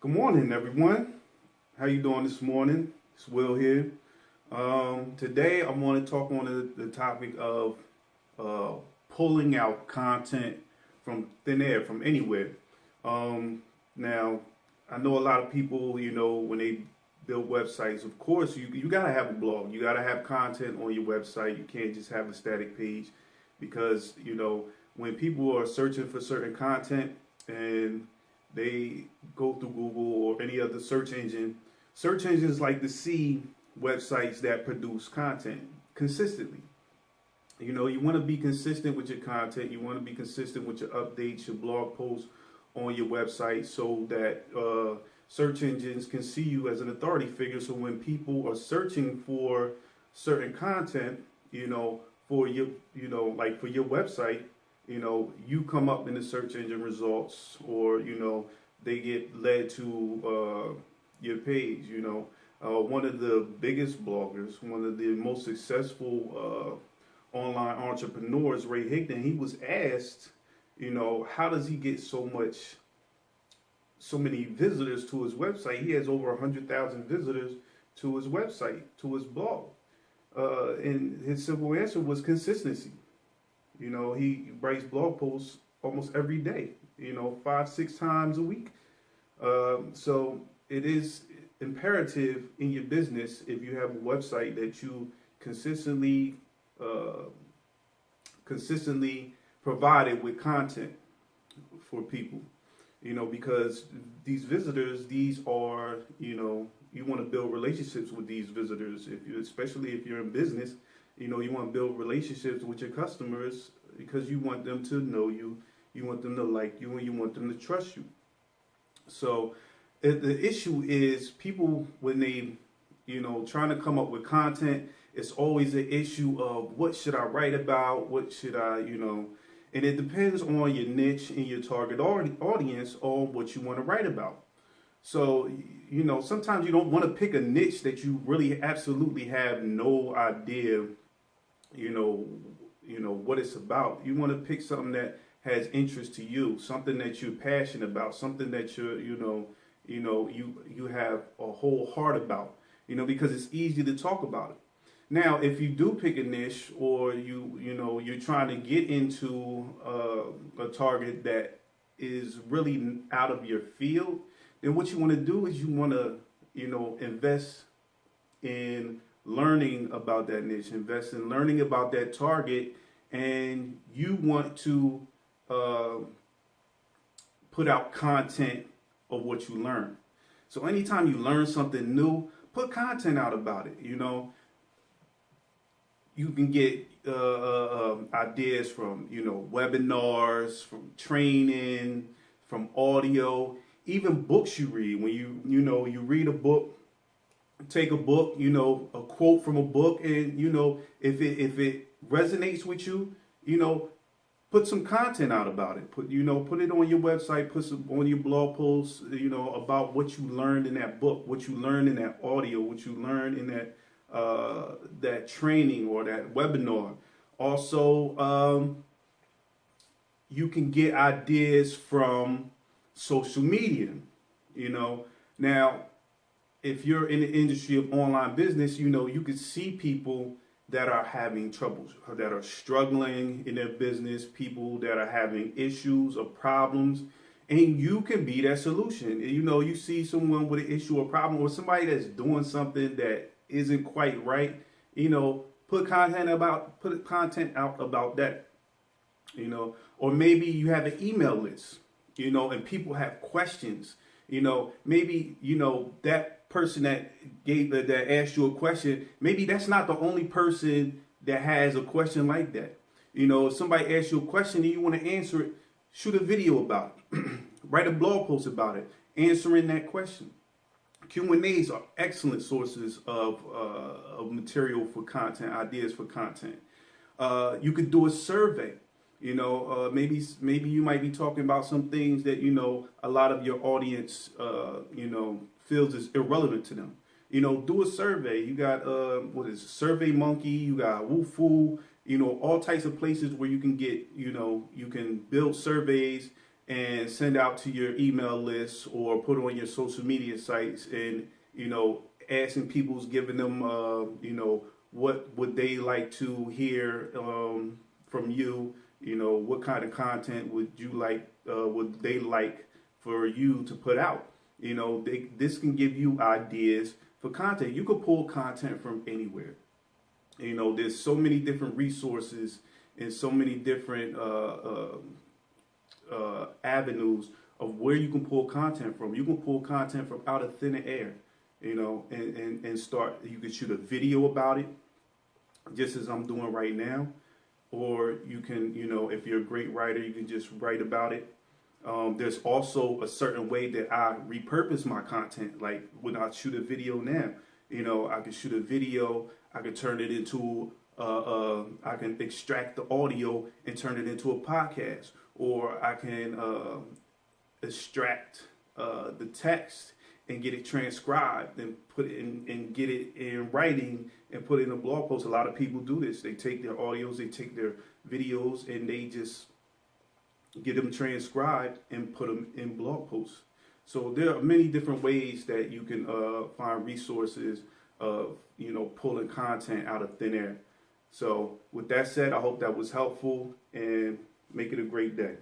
Good morning, everyone. How you doing this morning? It's Will here. Today, I want to talk on the topic of uh, pulling out content from thin air, from anywhere. Now, I know a lot of people, when they build websites, of course, you got to have a blog. You got to have content on your website. You can't just have a static page because, when people are searching for certain content and they go through Google or any other search engines like to see websites that produce content consistently. You want to be consistent with your content. You want to be consistent with your updates, your blog posts on your website so that search engines can see you as an authority figure. So when people are searching for certain content, for your, like for your website, you come up in the search engine results or, they get led to your page, one of the biggest bloggers, one of the most successful online entrepreneurs, Ray Higdon, he was asked, how does he get so many visitors to his website? He has over 100,000 visitors to his website, to his blog. And his simple answer was consistency. He writes blog posts almost every day, 5, 6 times a week. So it is imperative in your business if you have a website that you consistently uh, consistently provided with content for people. Because these visitors, these are, you want to build relationships with these visitors. Especially if you're in business, you want to build relationships with your customers because you want them to know you, you want them to like you, and you want them to trust you. So the issue is people when they, trying to come up with content, it's always an issue of what should I write about, what should I, and it depends on your niche and your target audience on what you want to write about. So, sometimes you don't want to pick a niche that you really absolutely have no idea, you know, what it's about. You want to pick something that has interest to you, something that you're passionate about, something that you have a whole heart about, because it's easy to talk about it. Now, if you do pick a niche or you're trying to get into a target that is really out of your field, then what you want to do is you want to, invest in learning about that niche, invest in learning about that target, and you want to uh, put out content of what you learn. So anytime you learn something new, put content out about it. You can get ideas from webinars, from training, from audio, even books you read. When you read a book, take a book, a quote from a book, and if it resonates with you, put some content out about it. Put it on your website, put some on your blog posts, about what you learned in that book, what you learned in that audio, what you learned in that training or that webinar. Also, you can get ideas from social media. Now if you're in the industry of online business, you can see people that are having troubles, that are struggling in their business, people that are having issues or problems, and you can be that solution. You see someone with an issue or problem, or somebody that's doing something that isn't quite right, put content out about that, or maybe you have an email list, and people have questions, maybe, that person that asked you a question, maybe that's not the only person that has a question like that. If somebody asks you a question and you want to answer it, shoot a video about it, write a blog post about it, answering that question. Q&As are excellent sources of material for content, ideas for content. You could do a survey. Maybe you might be talking about some things that a lot of your audience feels is irrelevant to them. Do a survey. You got Survey Monkey, you got Wufoo, all types of places where you can get you can build surveys and send out to your email list or put on your social media sites, and asking people's, giving them what would they like to hear from you. What kind of content would you like, would they like for you to put out. This can give you ideas for content. You could pull content from anywhere. There's so many different resources and so many different avenues of where you can pull content from. You can pull content from out of thin air, and start. You can shoot a video about it, just as I'm doing right now, or you can, if you're a great writer, you can just write about it. There's also a certain way that I repurpose my content. Like when I shoot a video now, I can shoot a video, I can turn it into, I can extract the audio and turn it into a podcast, or I can extract the text and get it transcribed and put it in, and get it in writing and put it in a blog post. A lot of people do this. They take their audios, they take their videos, and they just get them transcribed and put them in blog posts. So there are many different ways that you can find resources of pulling content out of thin air. So with that said, I hope that was helpful, and make it a great day.